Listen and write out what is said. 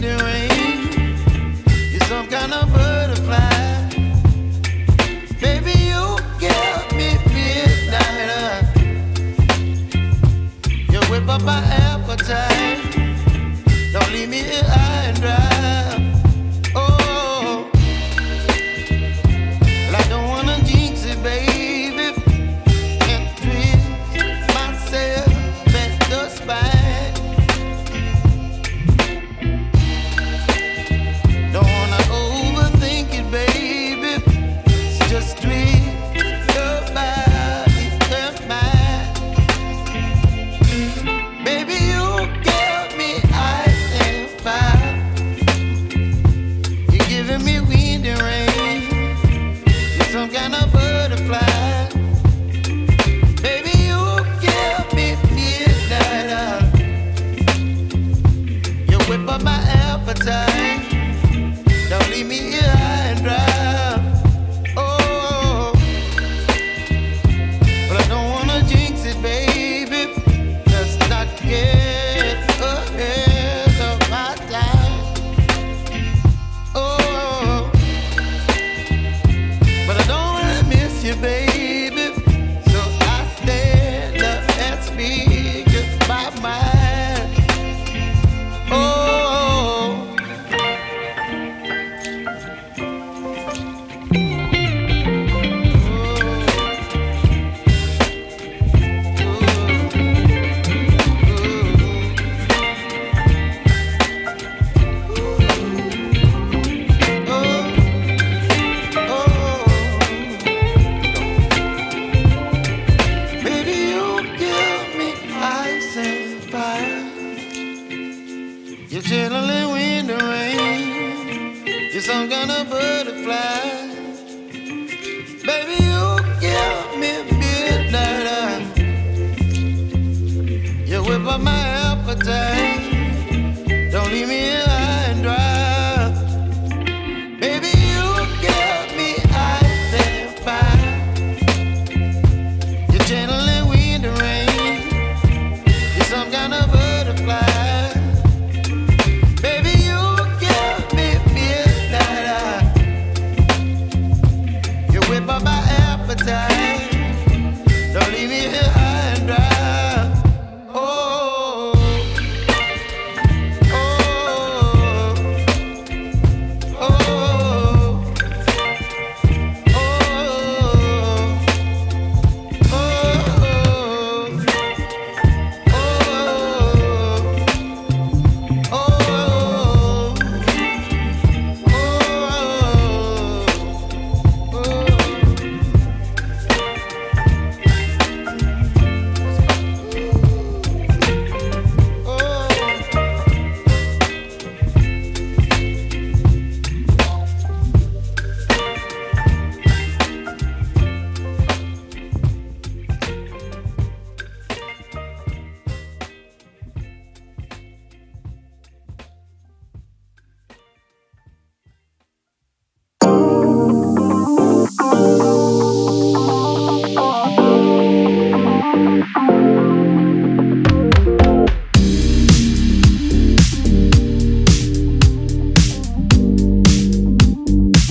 wind and rain. You're some kind of butterfly. Baby, you give me midnight. You whip up my appetite. Don't leave me here high and dry. Oh, well, I don't wanna jinx it, baby, and twist myself at the spine. Don't wanna overthink it, baby. It's just twist your body and mine. Baby, you give me ice and fire. You're giving me wind and rain. You're some kind of butterfly. Baby, you give me midnight. You whip up my appetite. Don't leave me here high and dry. Oh, but I don't wanna jinx it, baby. Let's not get ahead of my time. Oh, but I don't wanna miss you, baby. So I stand up and speak my mind. Oh. Baby, you give me ice and fire. You're chilling wind and rain. You're some kind of butterfly. Baby, you give me midnight. You whip up my appetite. Don't leave me here